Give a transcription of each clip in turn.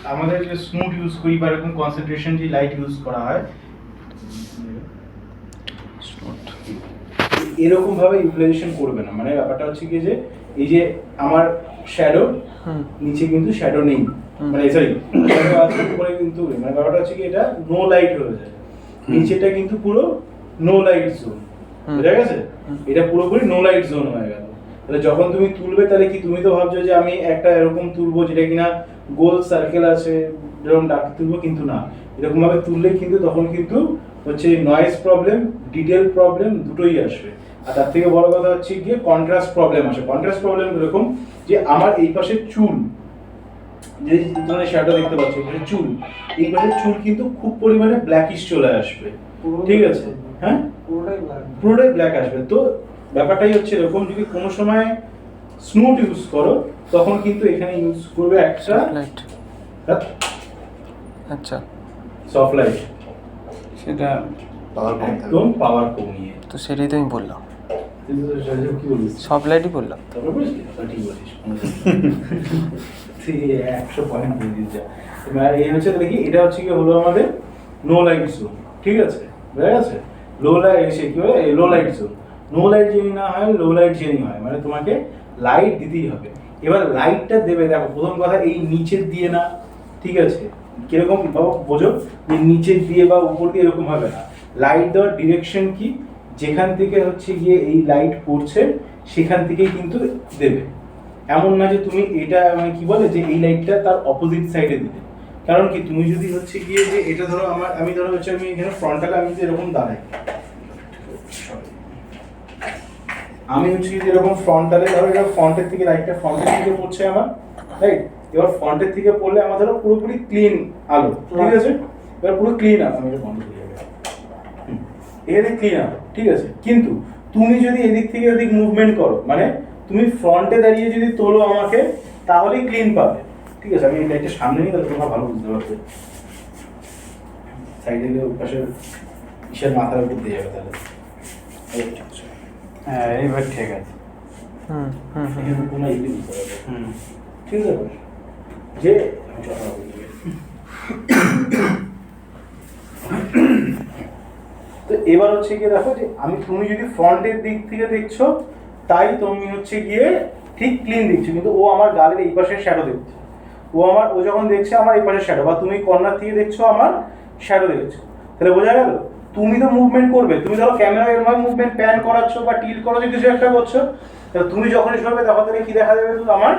আমাদের যে স্নুট ইউজ করি বা এরকম কনসেন্ট্রেশন যে লাইট ইউজ করা হয় এরকম ভাবে ইউটিলাইজেশন করবে না। মানে ব্যাপারটা হচ্ছে কি যে এই যে আমার শ্যাডো নিচে কিন্তু শ্যাডো নেই, মানে সরি শ্যাডো আছে উপরে কিন্তু নেই। মানে ব্যাপারটা হচ্ছে কি এটা নো লাইট হয়ে যায়, নিচেটা কিন্তু পুরো নো লাইট জোন, বুঝা গেছে? এটা পুরোপুরি নো লাইট জোন হয়ে গেল। তাহলে যখন তুমি তুলবে তাহলে কি তুমি তো ভাবছো যে আমি একটা এরকম তুলবো যেটা কিনা গোল সার্কেল আছে এরকম ডাক তুলবো, কিন্তু না, এরকম ভাবে তুললে কিন্তু তখন কিন্তু হচ্ছে নয়েজ প্রবলেম, ডিটেল প্রবলেম দুটোই আসবে। আর তার থেকে বড় কথা হচ্ছে গিয়ে কন্ট্রাস্ট প্রবলেম আসে। কন্ট্রাস্ট প্রবলেম এরকম যে আমার এই পাশে চুল, যে তোমরা শ্যাডো দেখতে পাচ্ছ মানে চুল, এই পাশে চুল কিন্তু খুব পরিমাণে ব্ল্যাকিশ চলে আসবে, ঠিক আছে? হ্যাঁ, পুরোটাই ব্ল্যাক আসবে। তো ব্যাপারটাই হচ্ছে এরকম, যদি কোনো সময় স্নুট ইউজ করো তখন কিন্তু এখানে ইউজ করবে একটা লাইট। আচ্ছা, সফট লাইট, সেটা একদম পাওয়ার কমিয়ে। তো সেটাই তো আমি বললাম, কি বলিস? সব লাইটই বললাম। তবে বুঝলি ঠিক বলিস, 100 পয়েন্ট দিয়ে দিস যা। এবার এই হচ্ছে দেখি, এটা হচ্ছে কি হলো আমাদের নো লাইট জোন, ঠিক আছে? বুঝা গেছে? লো লাইট এসে কি হয়, low light zone. No light জেনি না হয় লো লাইট জেনি হয়, মানে তোমাকে লাইট দিতেই হবে। এবার লাইটটা দেবে, দেখো প্রথম কথা এই নিচের দিয়ে না, ঠিক আছে? কিরকম বাবা বোঝো, যে নিচের দিয়ে বা উপর দিয়ে এরকম হবে না। লাইট দেওয়ার ডিরেকশন কি, যেখান থেকে হচ্ছে গিয়ে এই লাইট পড়ছে সেখান থেকেই কিন্তু দেবে। এমন না যে তুমি এটা মানে কি বলে যে এই লাইটটা তার অপোজিট সাইডে দিবে। কারণ কি, তুমি যদি হচ্ছে গিয়ে যে এটা ধরো আমি ধরো হচ্ছে আমি এখানে ফ্রন্টালে আমি যদি এরকম দাঁড়াই, আমি হচ্ছে যদি এরকম ফ্রন্টালে ধরো, এটা ফ্রন্টের থেকে লাইটটা ফ্রন্টের থেকে পড়ছে আমার, রাইট? এবার ফ্রন্টের থেকে পড়লে আমার ধরো পুরোপুরি ক্লিন আলো, ঠিক আছে? এবার পুরো ক্লিন আলো, আমি এটা বন্ধ করে যাবে, এদিক ক্লিন আলো, ঠিক আছে? কিন্তু তুমি যদি এদিক থেকে ওদিক মুভমেন্ট করো, মানে তুমি ফ্রন্টে দাঁড়িয়ে যদি তোলো আমাকে, তাহলেই ক্লিন পাবে, ঠিক আছে? আমি এই লাইটটা সামনে নিয়ে তাহলে তোমরা ভালো বুঝতে পারবে। সাইডে গিয়ে পাশে ইসের মাথার উপর দিয়ে যাবে তাহলে। হ্যাঁ এইবার ঠিক আছে। এখানে কোনো ইজি বুঝতে পারবে, ঠিক আছে? যে আমি কথা বলতে তো এবার হচ্ছে গিয়ে দেখো যে তুমি যদি ফ্রন্টের দিক থেকে দেখছো তাই তুমি হচ্ছে গিয়ে ঠিক ক্লিন দেখছো, কিন্তু ও আমার গালের এই পাশে শ্যাডো দেখছে। ও যখন দেখছে আমার এই পাশে শ্যাডো, বা তুমি কর্নার থেকে দেখছো আমার শ্যাডো দেখছো, তাহলে বোঝা গেল? তুমি তো মুভমেন্ট করবে, তুমি ধরো ক্যামেরা এরভাবে মুভমেন্ট প্যান করাচ্ছ বা টিল করাচ্ছ, কিছু একটা করছো, তাহলে তুমি যখনই সরবে তখন তাহলে কি দেখা যাবে, আমার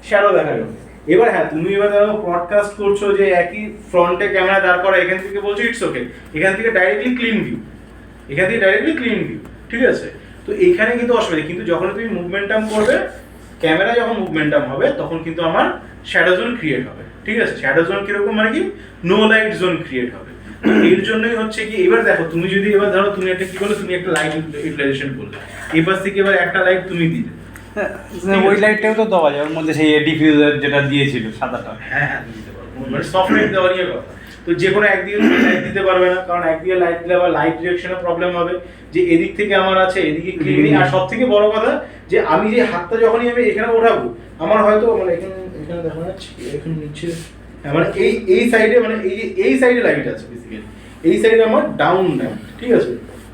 শ্যাডো দেখা যাবে। এবার হ্যাঁ, তুমি এবার ধরো ব্রডকাস্ট করছো যে একই ফ্রন্টে ক্যামেরা দাঁড় করা, এখান থেকে বলছো ইটস ওকে, এখান থেকে ডাইরেক্টলি ক্লিন ভিউ, ঠিক আছে? তো এইখানে কিন্তু অসুবিধা, কিন্তু যখন তুমি মুভমেন্টাম করবে, ক্যামেরা যখন মুভমেন্টাম হবে তখন কিন্তু আমার শ্যাডো জোন ক্রিয়েট হবে, ঠিক আছে? শ্যাডো জোন কিরকম, মানে কি নো লাইট জোন ক্রিয়েট হবে। এর জন্যই হচ্ছে কি, এবার দেখো তুমি যদি এবার ধরো তুমি একটা কি করলে, তুমি একটা লাইট ইউটিলাইজেশন করলে, এই পাশ থেকে এবার একটা লাইট তুমি দিলে, ওই লাইটটাও তো দেওয়া যায় ওর মধ্যে, সেই ডিফিউজার যেটা দিয়েছিল সাদাটা। হ্যাঁ হ্যাঁ দিতে পারবো, মানে সফট লাইট দেওয়ার ইয়ে কথা। তো যে কোনো একদিকে তুমি লাইট দিতে পারবে না, কারণ একদিকে লাইট দিলে আবার লাইট ডিরেকশনে প্রবলেম হবে, যে এদিক থেকে আমার আছে এদিকে ক্লিন নেই। আর সব থেকে বড় কথা যে আমি যে হাতটা যখনই আমি এখানে ওঠাবো, আমার হয়তো মানে এখানে দেখা যাচ্ছে এখানে নিচে, মানে এই সাইডে, মানে এই সাইডে লাইট আছে বেসিক্যালি, এই সাইডে আমার ডাউন ল্যাম্প, ঠিক আছে?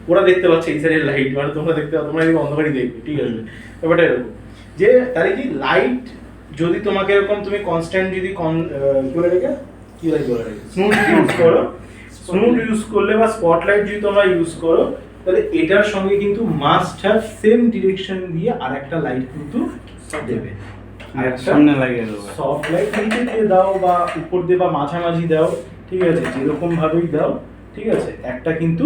ওরা দেখতে পাচ্ছে এই সাইডের লাইট, মানে তোমরা দেখতে পাচ্ছ, তোমরা এদিকে অন্ধকারই দেখবে, ঠিক আছে? ব্যাপারটা এরকম যে তাহলে কি লাইট যদি তোমাকে এরকম তুমি কনস্ট্যান্ট যদি স্নুট ইউজ করো, স্নুট ইউজ করলে বা স্পটলাইট যদি তোমরা ইউজ করো, তাহলে এটার সঙ্গে কিন্তু মাস্ট হ্যাভ সেম ডিরেকশন দিয়ে আরেকটা লাইট কিন্তু দেবে, সামনে লাগিয়ে দেবো। সফট লাইট নিচে দিয়ে দাও বা উপর দিয়ে বা মাঝামাঝি দাও, ঠিক আছে? যেরকম ভাবেই দাও, ঠিক আছে? একটা কিন্তু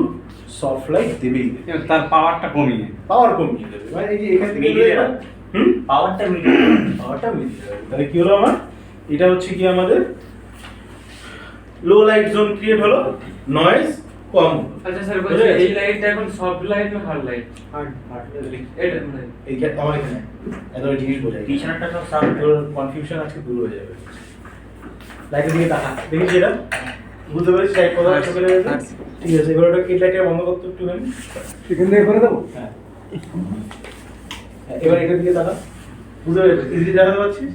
সফট লাইট দেবেই, তার পাওয়ারটা কমিয়ে দেবে, মানে এই যে এখান থেকে পাওয়ারটা মিলিয়ে দেবে। তাহলে কি হলো আমার, এটা হচ্ছে কি আমাদের লো লাইট জোন ক্রিয়েট হলো, নয়েজ কম। আচ্ছা স্যার বলছি এই লাইটটা এখন সফট লাইট না হার্ড লাইট? হার্ড এটা মানে এইটা আমার এখানে এত জিনিস বোঝাই, পিছনেরটা সব সাব তোর কনফিউশন আজকে দূর হয়ে যাবে। লাইটের দিকে তাকা, দেখি সেটা বুঝতে পারছিস লাইট কথা চলে গেছে, ঠিক আছে? এবার ওটা এই লাইটটা বন্ধ করতে একটুখানি, সেখান থেকে করে দেবো। হ্যাঁ এবার এটার দিকে তাকা, বুঝতে পারছিস? ইজিলি দেখাতে পারছিস?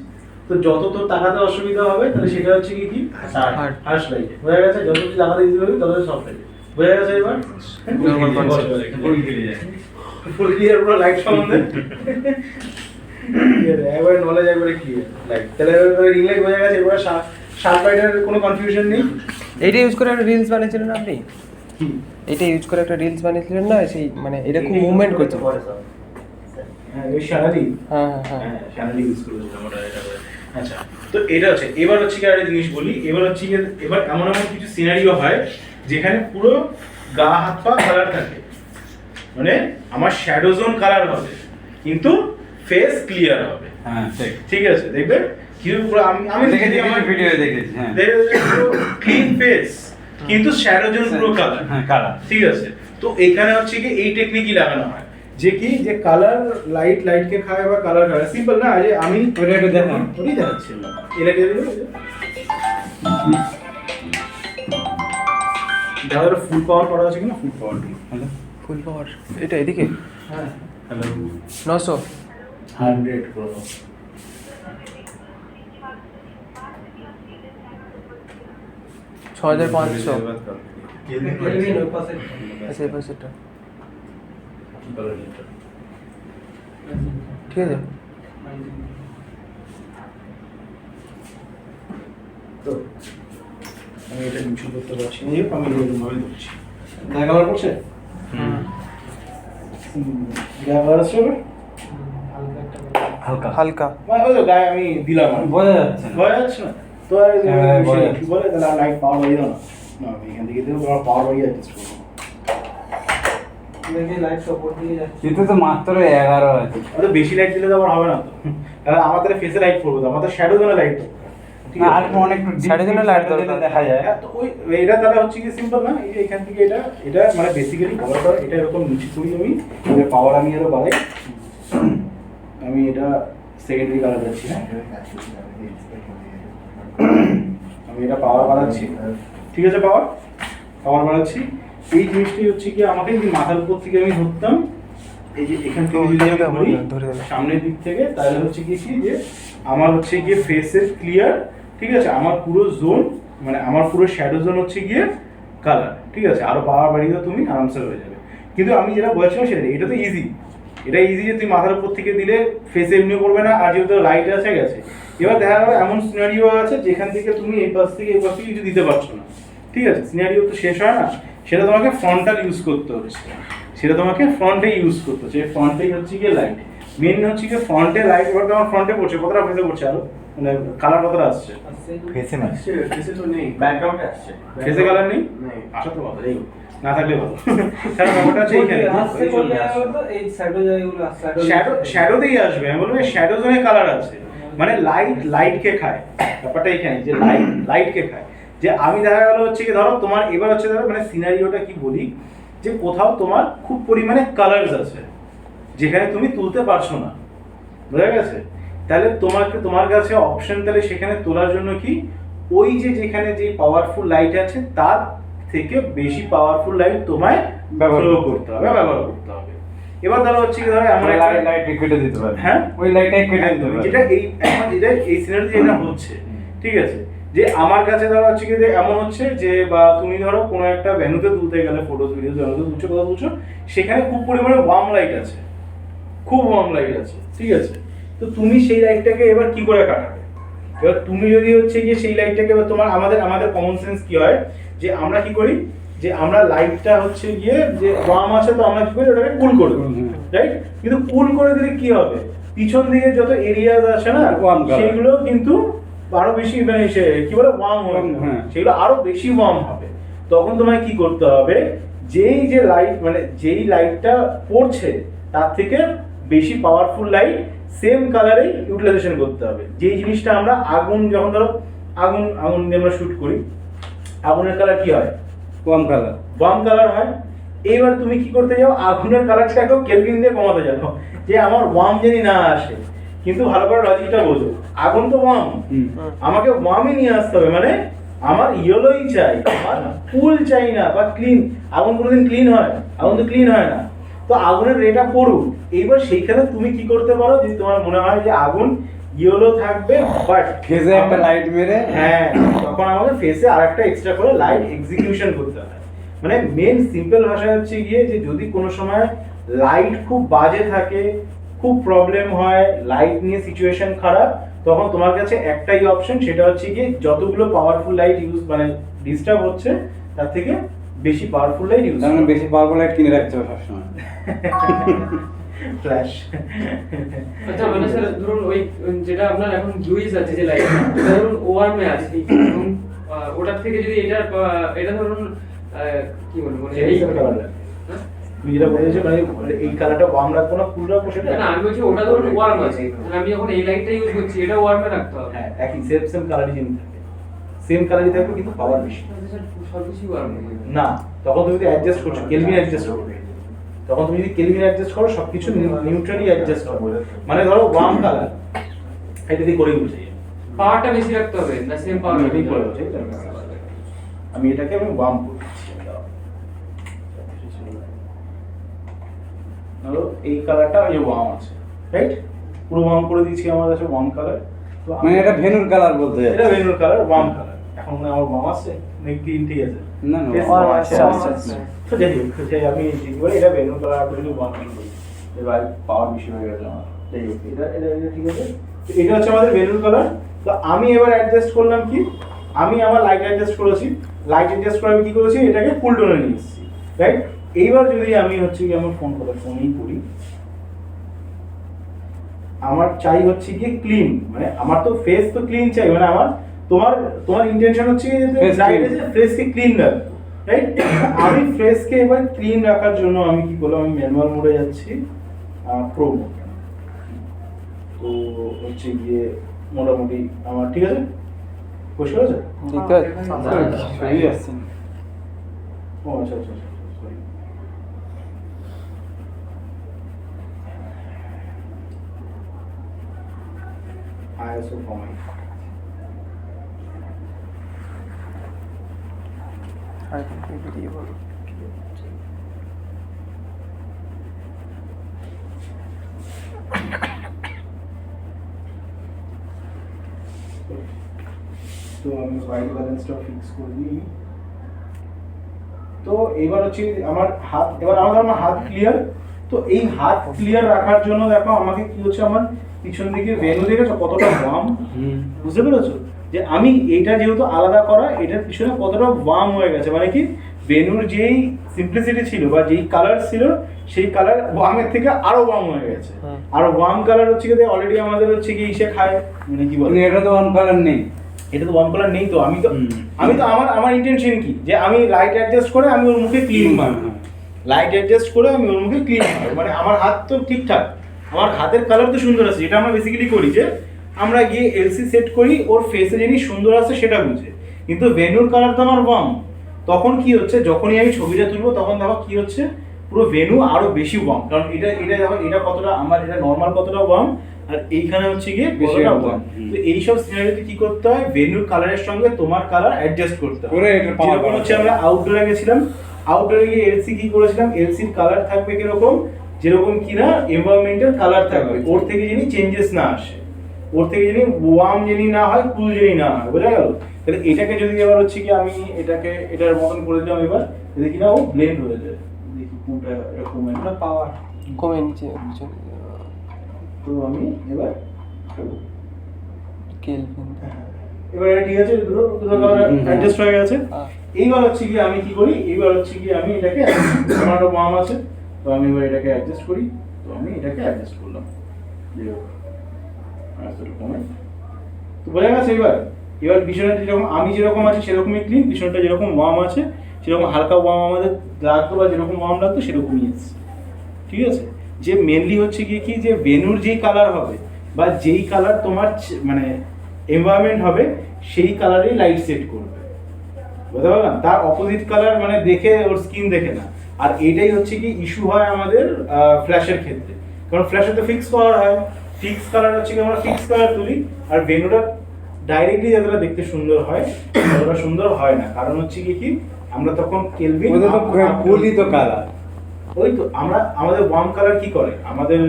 তো যত তোর তাকাতে অসুবিধা হবে তাহলে সেটা হচ্ছে কি Hard. হার্শ লাইট বোঝা গেছে, যত তুই তাকাতে ইজি হবে তত সফট লাইট বোঝা গেছে এবার Normal concept. ফুল খেলে যায় ফুল ক্লিয়ার পুরো লাইট সম্বন্ধে একবার নলেজ একবারে ক্লিয়ার লাইট তাহলে এবার রিং লাইট বোঝা গেছে, এবার শার্প লাইটের কোনো কনফিউশন নেই। এইটা ইউজ করে একটা রিলস বানিয়েছিলেন আপনি? কি এটা ইউজ করে একটা রিলস বানিয়েছিলেন না, সেই মানে এটা খুব মুভমেন্ট করছে। হ্যাঁ ওই শ্যানালি, হ্যাঁ হ্যাঁ হ্যাঁ শ্যানালি ইউজ করেছিলাম ওটা এটা করে। আচ্ছা তো এটা হচ্ছে, এবার হচ্ছে কি একটা জিনিস বলি, এবার হচ্ছে কি এবার এমন এমন কিছু সিনারিও হয় যেখানে পুরো গা হাত পা কালার থাকে, মানে আমার শ্যাডো জোন কালার হবে কিন্তু ফেস ক্লিয়ার হবে। হ্যাঁ ঠিক ঠিক আছে দেখবে কি পুরো আমি দেখেছি, দেখেছি আমার ভিডিও দেখেছি। হ্যাঁ ক্লিন ফেস কিন্তু শ্যাডো জোন পুরো কালার। হ্যাঁ কালার ঠিক আছে, তো এখানে হচ্ছে কি এই টেকনিকই লাগানো হয় যে কি যে কালার লাইটকে খায় বা কালার খায়, সিম্পল না যে আমি ওটা একটু দেখান। ওটাই দেখাচ্ছি এটা দিয়ে দিল যাদের ফুল পাওয়ার করা আছে কিনা ফুল পাওয়ার হ্যালো ফুল পাওয়ার এটা এদিকে হ্যাঁ হ্যালো 900 100 প্রো 6500 আচ্ছা এই পাশেরটা ঠিক আছে। তো আমি এটা নিচু করতে পারছি না, আমি এরকম ভাবে ধরছি। দেখা কালার করছে গায়ে আছে হালকা হালকা মানে ওই তো গায়ে আমি দিলাম আর বোঝা যাচ্ছে না। বোঝা যাচ্ছে না তো আর হ্যাঁ, বোঝা কি বলে তাহলে লাইট পাওয়ার বাড়িয়ে দাও না, না আমি এখান থেকে দেবো তোমার পাওয়ার বাড়িয়ে অ্যাডজাস্ট করবো। কিন্তু তো মাত্র 11 আছে। আর তো বেশি লাইট দিলে তো আবার হবে না তো, কারণ আমার তাহলে ফেসে লাইট পড়বো তো, আমার তো শ্যাডো জোনে লাইট পড়বে। ঠিক না আছে? আর অনেক সাড়ে তিনটা light দরকার। দেখা যায়। হ্যাঁ, তো ওই এটা তাহলে হচ্ছে কি সিম্পল না, এই যে এখান থেকে এটা এটা মানে বেসিক্যালি কভার করা, এটা এরকম নিচে করি আমি, পাওয়ার আমি আরো বাড়াই, আমি এটা সেকেন্ডারি কালার যাচ্ছি না, আমি এটা পাওয়ার বাড়াচ্ছি, ঠিক আছে পাওয়ার বাড়াচ্ছি। এই জিনিসটি হচ্ছে কি আমাকে যদি মাথার উপর থেকে আমি ধরতাম, এই যে এখান থেকে যদি আমি ধরি ধরে দিলাম। সামনের দিক থেকে, তাহলে হচ্ছে কি যে আমার হচ্ছে গিয়ে ফেসের ক্লিয়ার, ঠিক আছে, আমার পুরো জোন মানে আমার পুরো শ্যাডো জোন হচ্ছে গিয়ে কালার, ঠিক আছে, আরো পাওয়ার বাড়িয়ে দাও তুমি আরামসে হয়ে যাবে। কিন্তু আমি যেটা বলছিলাম সেটা এটা তো ইজি, এটা ইজি যে তুমি মাথার উপর থেকে দিলে ফেসে এমনিও করবে না, আর যেহেতু লাইট আছে গেছে। এবার দেখা গেলো এমন সিনারিও আছে যেখান থেকে তুমি এই পাশ থেকে এই পাশ থেকে কিছু দিতে পারছো না, ঠিক আছে, সিনারিও তো শেষ হয় না, সেটা তোমাকে ফ্রন্টাল ইউজ করতে হচ্ছে, সেটা তোমাকে ফ্রন্টে ইউজ করতে হচ্ছে। ফ্রন্টেই হচ্ছে গিয়ে লাইট মেন হচ্ছে গিয়ে ফ্রন্টে লাইট, এবার তোমার ফ্রন্টে পড়ছে কতটা, ফেসে পড়ছে আরো মানে কালার কতটা আসছে, ফেসে না ফেসে তো নেই, ব্যাকগ্রাউন্ডে আসছে, ফেসে কালার নেই, আসা তো ভালো, না থাকলে ভালো, কারণ ব্যাপারটা হচ্ছে এইখানে শ্যাডোতেই আসবে, আমি বলবো শ্যাডো জোনে কালার আছে, মানে লাইটকে খায়, ব্যাপারটা এইখানে যে লাইটকে খায়। যে আমি দেখা গেল হচ্ছে কি ধরো তোমার এবার হচ্ছে ধরো মানে সিনারিওটা কি বলি, যে কোথাও তোমার খুব পরিমাণে কালারস আছে যেখানে তুমি তুলতে পারছো না, বোঝা গেছে, তাহলে তোমার কাছে অপশন তাহলে সেখানে তোলার জন্য কি ওই যে যেখানে যে পাওয়ারফুল লাইট আছে তার থেকে বেশি পাওয়ারফুল লাইট তোমায় ব্যবহার করতে হবে। এবার ধরো হচ্ছে কি ধরো এমন একটা লাইট কেটে দিতে পারে। হ্যাঁ ওই লাইটটাই কেটে দিতে পারে। যেটা এই সিনারিতে যেটা হচ্ছে, ঠিক আছে, যে আমার কাছে ধরো হচ্ছে কি যে এমন হচ্ছে যে বা তুমি ধরো কোনো একটা ভেন্যুতে তুলতে গেলে ফটোজ ভিডিওস ভেন্যুতে তুলছো, কোথাও তুলছো, সেখানে খুব পরিমাণে ওয়ার্ম লাইট আছে, খুব ওয়ার্ম লাইট আছে, ঠিক আছে, তো তুমি সেই লাইটটাকে এবার কি করে কাটাবে? এবার তুমি যদি হচ্ছে গিয়ে সেই লাইটটাকে এবার তোমার আমাদের কমন সেন্স কি হয় যে আমরা কি করি যে আমরা লাইটটা হচ্ছে গিয়ে যে ওয়ার্ম আছে তো আমরা কি করি ওটাকে কুল করে দিই, রাইট? কিন্তু কুল করে দিলে কি হবে, পিছন দিকে যত এরিয়াজ আছে না Warm color। সেগুলো কিন্তু আরো বেশি মানে কি বলে ওয়ার্ম হবে, হ্যাঁ। সেগুলো আরো বেশি ওয়ার্ম হবে। তখন তোমায় কি করতে হবে, যেই যে লাইট মানে যেই লাইটটা পড়ছে তার থেকে বেশি পাওয়ারফুল লাইট সেম কালারে ইউটিলাইজেশন করতে হবে। যেই জিনিসটা আমরা আগুন যখন ধরো আগুন দিয়ে আমরা শুট করি, আগুনের কালার কি হয়, ওয়ার্ম কালার হয়। এইবার তুমি কি করতে যাও, আগুনের কালারটাকেও কেলভিন দিয়ে কমাতে যাও যে আমার ওয়ার্ম জানি না আসে, কিন্তু ভালো করে লজিকটা বোঝো, আগুন তো ওয়ার্ম, আমাকে ওয়ার্মই নিয়ে আসতে হবে, মানে আমার ইয়েলোই চাই, আমার কুল চাই না বা ক্লিন। আগুন কোনোদিন ক্লিন হয়? আগুন তো ক্লিন হয় না। তো আগুনের রেটা পড়ুক, এইবার সেইখানে তুমি কি করতে পারো, যদি তোমার মনে হয় যে আগুন ইয়েলো থাকবে, বাট ফেজে একটা লাইট মেরে হ্যাঁ তখন আমাদের ফেসে আরেকটা এক্সট্রা করে লাইট এক্সিকিউশন করতে হয়। মানে মেন সিম্পল ভাষা হচ্ছে গিয়ে যে যদি কোনো সময় লাইট খুব বাজে থাকে, খুব প্রবলেম হয়, লাইট নিয়ে সিচুয়েশন খারাপ, তখন তোমার কাছে একটাই অপশন, সেটা হচ্ছে গিয়ে যতগুলো পাওয়ারফুল লাইট ইউজ মানে ডিস্টার্ব হচ্ছে তার থেকে বেশি পাওয়ারফুল লাইট ইউজ তার মানে বেশি পাওয়ারফুল লাইট কিনে রাখতে হবে সবসময়। ফ্ল্যাশ। আচ্ছা মানে স্যার ধরুন ওই যেটা আপনার এখন ব্লুইস আছে যে লাইট, ধরুন ওয়ার্মে আছে এবং ওটার থেকে যদি এটা ধরুন কি বলবো মানে এই হ্যাঁ? তুমি যেটা বলেছো মানে এই কালারটা ওয়ার্ম রাখবো না ফুল রাখবো সেটা না আমি বলছি ওটা ধরুন ওয়ার্ম আছে, তাহলে আমি যখন এই লাইটটা ইউজ করছি এটা ওয়ার্মে রাখতে হবে। হ্যাঁ একই সেম কালারই যেমন থাকে, সেম কালারই থাকবে কিন্তু পাওয়ার বেশি সবকিছু ওয়ার্ম না। তখন তুমি যদি অ্যাডজাস্ট করছো কেলভিন অ্যাডজাস্ট করবে, তখন তুমি যদি কেলভিন অ্যাডজাস্ট করো সবকিছু নিউট্রালি অ্যাডজাস্ট করবে। মানে ধরো ওয়ার্ম কালার এটা দিয়ে করে বুঝাই, পাওয়ারটা বেশি রাখতে হবে না সেম পাওয়ার আমি এটাই করে বুঝাই। আমি এটাকে আমি ওয়ার্ম করে দিচ্ছি। ধরো এই কালারটা এই ওয়ার্ম আছে, রাইট? পুরো ওয়ার্ম করে দিয়েছি, আমার কাছে ওয়ার্ম কালার। তো মানে এটা ভেনুর কালার বলতে এটা ভেনুর কালার, ওয়ার্ম কালার। এখন আমার ওয়ার্ম আছে নাকি গ্রিন ঠিক আছে? না না Yes, warm আচ্ছা, আছে, আচ্ছা। তো যাই হোক, যাই আমি ঠিক করে এটা ভেনুর কালার করে ওয়ার্ম করি। এবার পাওয়ার বেশি হয়ে গেছে আমার। যাই হোক, এটা ঠিক আছে। তো এটা হচ্ছে আমাদের ভেনুর কালার। তো আমি এবার অ্যাডজাস্ট করলাম কি, আমি আমার লাইট অ্যাডজাস্ট করেছি। লাইট অ্যাডজাস্ট করে আমি কি করেছি, এটাকে ফুল টোনে নিয়ে এসেছি, রাইট? এইবার যদি আমি হচ্ছে কি আমার ফোনেই করি, আমার চাই হচ্ছে কি ক্লিন, মানে আমার তো ফেস তো ক্লিন চাই, মানে আমার তোমার ইন্টেনশন হচ্ছে যে Face লাইট clean. এসে ফেসকে ক্লিন রাখবো, রাইট? আমি ফেসকে এবার ক্লিন রাখার জন্য আমি কি করলাম, আমি ম্যানুয়াল মোডে যাচ্ছি, প্রো মোড। তো হচ্ছে গিয়ে মোটামুটি আমার ঠিক আছে, পরিষ্কার আছে? দেখতে সবই আসছে না। ও আচ্ছা আচ্ছা আচ্ছা, সরি। ISO কমাই। আর ভিডিও বলো। তো আমি হোয়াইট ব্যালেন্সটা ফিক্স করে দিই। তো এবার হচ্ছে আমার হাত, এবার আমার হাত ক্লিয়ার। তো এই হাত ক্লিয়ার রাখার জন্য দেখো আমাকে কি হচ্ছে, আমার পিছন দিকে ভেনু দেখেছো কতটা ওয়ার্ম, বুঝতে পেরেছো? যে আমি এটা যেহেতু আলাদা করা, এটার পিছনে কতটা ওয়ার্ম হয়ে গেছে, মানে কি ভেনুর যেই সিম্পলিসিটি ছিল বা যেই কালার ছিল সেই কালার ওয়ার্মের থেকে আরো ওয়ার্ম হয়ে গেছে। আর ওয়ার্ম কালার হচ্ছে কি অলরেডি আমাদের হচ্ছে কি ইসে খায়, মানে কি বলে, কিন্তু এটা তো অন কালার নেই। এটা তো ওয়ার্ম কালার নেই। তো আমি তো আমার ইন্টেনশন কি, যে আমি লাইট অ্যাডজাস্ট করে আমি ওর মুখে ক্লিন মারবো, লাইট অ্যাডজাস্ট করে আমি ওর মুখে ক্লিন মারবো, মানে আমার হাত তো ঠিকঠাক, আমার হাতের কালার তো সুন্দর আছে। যেটা আমরা বেসিক্যালি করি যে আমরা গিয়ে এলসি সেট করি ওর ফেসে জিনিস সুন্দর আছে সেটা বুঝে, কিন্তু ভেনুর কালার তো আমার ওয়ার্ম। তখন কি হচ্ছে, যখনই আমি ছবিটা তুলবো তখন দেখো কি হচ্ছে, পুরো ভেনু আরো বেশি ওয়ার্ম, কারণ এটা দেখো এটা কতটা আমার, এটা নর্মাল কতটা ওয়ার্ম, আর এইখানে হচ্ছে গিয়ে বেশি কতটা warm। ওয়ার্ম। তো এইসব সিনারিওতে কি করতে হয়, ভেনুর কালারের সঙ্গে তোমার কালার অ্যাডজাস্ট করতে হয়। করে এটা power যেরকম হচ্ছে বাড়াতে আমরা আউটডোরে গেছিলাম, আউটডোরে গিয়ে এলসি কি করেছিলাম, এলসির কালার থাকবে কিরকম, যেরকম কিনা এনভায়রনমেন্টাল কালার থাকবে, ওর থেকে যিনি চেঞ্জেস না আসে, ওর থেকে যিনি ওয়ার্ম যিনি না হয়, কুল যিনি না হয়, বোঝা গেল? তাহলে এটাকে যদি এবার হচ্ছে কি আমি এটাকে এটার মতন করে দিলাম, এবার যদি কিনা ও ব্লেন্ড হয়ে যায়, দেখি কোনটা এরকম একটা পাওয়ার। কমে নিচে তো আমি এবার কেলভিন। এবার এটা ঠিক আছে, দুটো কালার অ্যাডজাস্ট হয়ে গেছে। হ্যাঁ। এইবার হচ্ছে কি আমি কি করি, এইবার হচ্ছে কি আমি এটাকে, আমার ওয়ার্ম আছে, তো আমি এবার এটাকে অ্যাডজাস্ট করি। তো আমি এটাকে অ্যাডজাস্ট করলাম, তো বোঝা গেছে? এবার বিছানাটা যেরকম আমি যেরকম আছি সেরকমই ক্লিন, বিছানাটা যেরকম ওয়ার্ম আছে সেরকম হালকা ওয়ার্ম আমাদের লাগতো, বা যেরকম ওয়ার্ম লাগতো সেরকমই এসছে, ঠিক আছে? যে মেনলি হচ্ছে কি যে ভেনুর যেই কালার হবে বা যেই কালার তোমার মানে এনভায়রনমেন্ট হবে সেই কালারেই লাইট সেট করবে, বুঝতে পারলাম? তার অপোজিট কালার মানে দেখে ওর স্কিন দেখে না। আর এটাই হচ্ছে কি ইস্যু হয় আমাদের ফ্ল্যাশের ক্ষেত্রে, কারণ ফ্ল্যাশে তো ফিক্স কালার হয়, ফিক্স কালার হচ্ছে কি আমরা ফিক্স কালার তুলি, আর ভেনুটা ডাইরেক্টলি যতটা দেখতে সুন্দর হয় ততটা সুন্দর হয় না, কারণ হচ্ছে কি আমরা তখন কেলভিন ওটা তো গলিত কালার। ওই তো আমরা আমাদের ওয়ার্ম কালার কি করে, আমাদের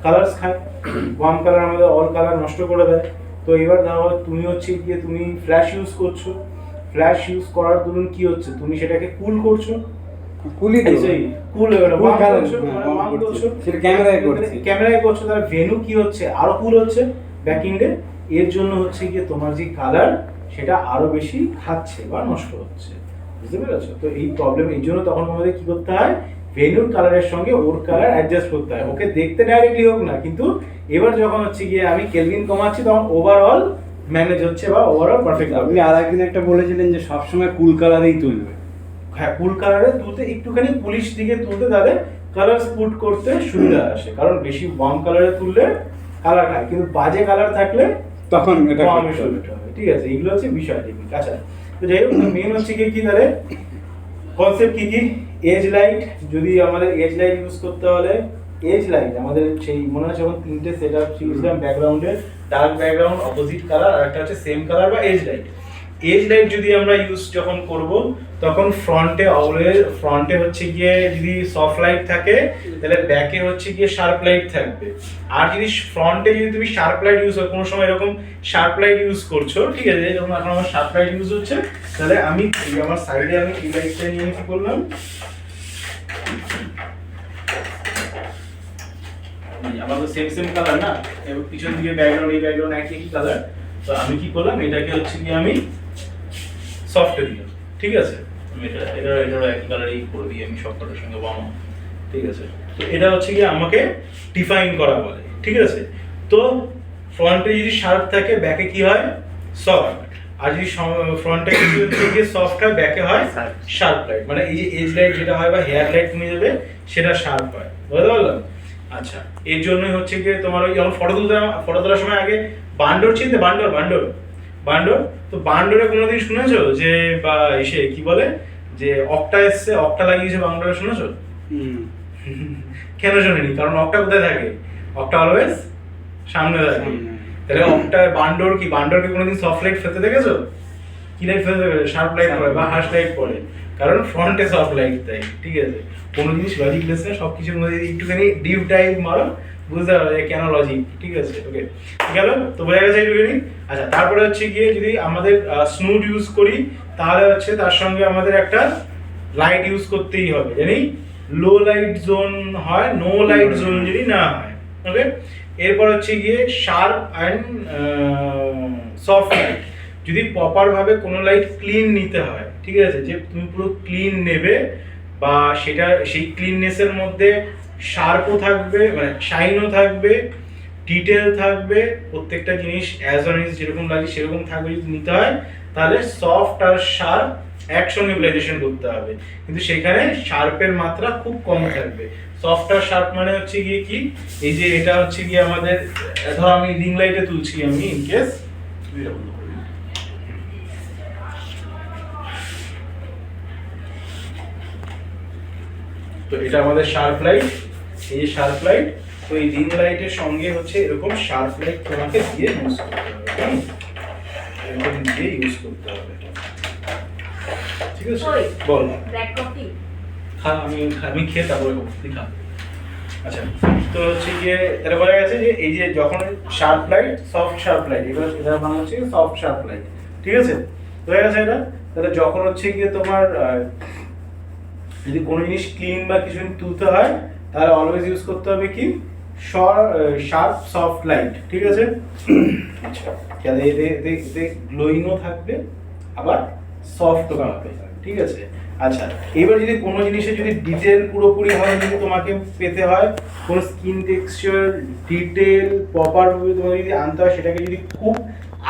কালার্স খায়, ওয়ার্ম কালার আমাদের অল কালার নষ্ট করে দেয়। তো এবার ধরো তুমি হচ্ছে গিয়ে তুমি ফ্ল্যাশ ইউজ করছো, ফ্ল্যাশ ইউজ করার দরুন কি হচ্ছে, তুমি সেটাকে কুল করছো, কুলই তো কুল Cool color, করছো, হ্যাঁ, মানে warm warm করছি। করছো। সেটা ক্যামেরায় করছি। ক্যামেরায় করছো, তাহলে ভেনু কি হচ্ছে, আরো কুল হচ্ছে ব্যাকএন্ডে। এর জন্য হচ্ছে গিয়ে তোমার যে কালার সেটা আরো বেশি খাচ্ছে বা নষ্ট হচ্ছে, বুঝতে পেরেছো? তো এই প্রবলেম, এই জন্য তখন আমাদের কি করতে হয়, ভেনুর কালারের সঙ্গে ওর কালার অ্যাডজাস্ট করতে হয়। ওকে দেখতে ডাইরেক্টলি হোক না, কিন্তু এবার যখন হচ্ছে গিয়ে আমি কেলভিন কমাচ্ছি তখন ওভারঅল ম্যানেজ হচ্ছে বা ওভারঅল পারফেক্ট হবে। আপনি আর একদিন একটা বলেছিলেন যে সবসময় কুল কালারেই তুলবে। হ্যাঁ, কুল কালারে তুলতে একটুখানি পুলিশ দিকে তুলতে তাহলে কালার স্পুট করতে সুবিধা আসে, কারণ বেশি ওয়ার্ম কালারে তুললে কালার খায়, কিন্তু বাজে কালার থাকলে তখন এটা কম করতে হবে। শুট হবে। ঠিক আছে, এইগুলো হচ্ছে বিষয় টেকনিক। আচ্ছা, তো যাই হোক, মেন হচ্ছে কি তাহলে কনসেপ্ট কি এজ লাইট, যদি আমাদের এজ লাইট ইউজ করতে হলে এজ লাইট আমাদের সেই মনে আছে যখন তিনটে সেট আপ ছিলাম ব্যাকগ্রাউন্ডে, ডার্ক ব্যাকগ্রাউন্ড, অপোজিট কালার, আর একটা হচ্ছে সেম কালার বা এজ লাইট। এজ লাইট যদি আমরা ইউজ যখন করব তখন ফ্রন্টে হচ্ছে গিয়ে যদি সফট লাইট থাকে তাহলে ব্যাকে হচ্ছে গিয়ে শার্প লাইট থাকবে। আর যদি ফ্রন্টে যদি তুমি শার্প লাইট ইউজ করো, কোনো সময় এরকম শার্প লাইট ইউজ করছো, ঠিক আছে, যখন এখন আমার শার্প লাইট ইউজ হচ্ছে, তাহলে আমি আমার সাইডে আমি এই লাইটটা নিয়ে কি করলাম, আমার তো সেম কালার না, এবং পিছন দিকে ব্যাকগ্রাউন্ড, এই ব্যাকগ্রাউন্ড একই কালার, তো আমি কি করলাম, এটাকে হচ্ছে কি আমি সফটে দিলাম, ঠিক আছে, আমি এটা একই কালারই করে দিই আমি সবকটার সঙ্গে বামা, ঠিক আছে। তো এটা হচ্ছে কি আমাকে ডিফাইন করা বলে, ঠিক আছে। তো ফ্রন্টে যদি শার্প থাকে ব্যাকে কি হয়, সফট, আর যদি ফ্রন্টে যদি হচ্ছে গিয়ে সফট হয় ব্যাকে হয় শার্প লাইট, মানে এই যে এজ লাইট যেটা হয় বা হেয়ার লাইট তুমি যাবে সেটা শার্প হয়, বুঝতে পারলাম? আচ্ছা, এর জন্যই হচ্ছে গিয়ে তোমার ওই যখন ফটো তোলার সময় আগে বান্ডর চিনতে, বান্ডর তো বান্ডরে কোনোদিন শুনেছো যে বা এসে কি বলে যে অক্টা এসছে, অক্টা লাগিয়েছে বান্ডরে, শুনেছো? কেন শোনেনি? কারণ অক্টা কোথায় থাকে, অক্টা অলওয়েজ সামনে থাকে। তাহলে অক্টা বান্ডরকে কোনোদিন সফট লাইট ফেলতে দেখেছো? কি লাইট ফেলতে দেখেছো? শার্প লাইট পড়ে বা হার্শ লাইট পড়ে, কারণ ফ্রন্টে সফট লাইট দেয়, ঠিক আছে। কোনো জিনিস লজিক লেস না, সবকিছুর মধ্যে একটুখানি ডিপ ডাইভ মারো, বুঝতে পারবে যে কেন লজিক, ঠিক আছে। ওকে, গেল তো, বোঝা গেছে একটুখানি। আচ্ছা, তারপরে হচ্ছে গিয়ে যদি আমাদের স্নুড ইউজ করি তাহলে হচ্ছে তার সঙ্গে আমাদের একটা লাইট ইউজ করতেই হবে, জানি লো লাইট জোন হয়, নো লাইট জোন যদি না হয়। ওকে, এরপর হচ্ছে গিয়ে শার্প অ্যান্ড সফট লাইট, যদি প্রপার ভাবে কোনো লাইট ক্লিন নিতে হয়, ঠিক আছে, যে তুমি পুরো ক্লিন নেবে বা সেটা সেই ক্লিননেসের মধ্যে শার্পও থাকবে, মানে শাইনও থাকবে, ডিটেল থাকবে, প্রত্যেকটা জিনিস অ্যাজ অন ইজ যেরকম লাগে সেরকম থাকবে, যদি নিতে হয় তাহলে সফট আর শার্প একসঙ্গে ইউটিলাইজেশন করতে হবে, কিন্তু সেখানে শার্পের মাত্রা খুব কম থাকবে। সফট আর শার্প মানে হচ্ছে গিয়ে কি, এই যে এটা হচ্ছে গিয়ে আমাদের, ধর আমি রিং লাইটে তুলছি, আমি ইন কেস তো এটা আমাদের শার্প লাইট, এই যে শার্প লাইট, তো এই রিং লাইটের সঙ্গে হচ্ছে এরকম শার্প লাইট তোমাকে দিয়ে ইউজ করতে হবে, এরকম দিয়ে ইউজ করতে হবে, ঠিক আছে। বল, খা, আমি খেয়ে তারপরে খা। আচ্ছা, তো হচ্ছে গিয়ে তাহলে বলা গেছে যে এই যে যখন sharp light, soft sharp light, এবার এটা বানানো হচ্ছে সফট শার্প লাইট, ঠিক আছে, বোঝা গেছে এটা। তাহলে যখন হচ্ছে গিয়ে তোমার যদি কোনো জিনিস ক্লিন বা কিছু তুলতে হয় তাহলে অলওয়েজ ইউজ করতে হবে কি, শার্প সফট লাইট, ঠিক আছে। আচ্ছা, তাহলে এতে গ্লোয়িংও থাকবে আবার সফটও হবে, ঠিক আছে। আচ্ছা, এবার যদি কোনো জিনিসে যদি ডিটেল পুরোপুরি ভাবে যদি তোমাকে পেতে হয়, কোনো স্কিন টেক্সচার ডিটেল প্রপার ভাবে তোমাকে যদি আনতে হয়, সেটাকে যদি খুব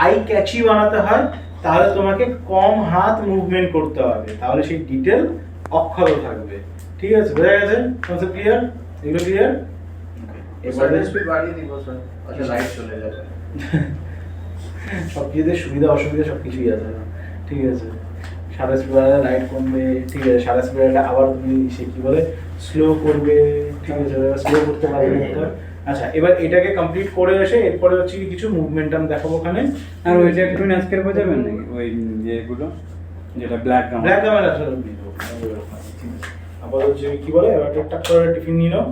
আই ক্যাচি বানাতে হয় তাহলে তোমাকে কম হাত মুভমেন্ট করতে হবে, তাহলে সেই ডিটেল অক্ষত থাকবে, ঠিক আছে, বোঝা গেছে? Concept clear? এগুলো ক্লিয়ার? এবারে স্পিড বাড়িয়ে দিব স্যার, আচ্ছা লাইট চলে যাবে। সব কিছুতে সুবিধা অসুবিধা সব কিছুই আছে, ঠিক আছে। সারা স্পিডে লাইট কমবে, ঠিক আছে, সারা স্পিডে আবার তুমি সে কি বলে স্লো করবে, ঠিক আছে, স্লো করতে পারবে একটা। আচ্ছা, এবার এটাকে কমপ্লিট করে এসে এরপরে হচ্ছে কি কিছু মুভমেন্টাম দেখাবো ওখানে। আর ওই যে একটু আজকের বোঝাবেন নাকি ওই যেগুলো, যেটা ব্ল্যাক ব্ল্যাক ক্যামেরা আসলে দিয়ে দেবো। আবার হচ্ছে কি বলে, এবার একটা করে টিফিন নিয়ে নাও।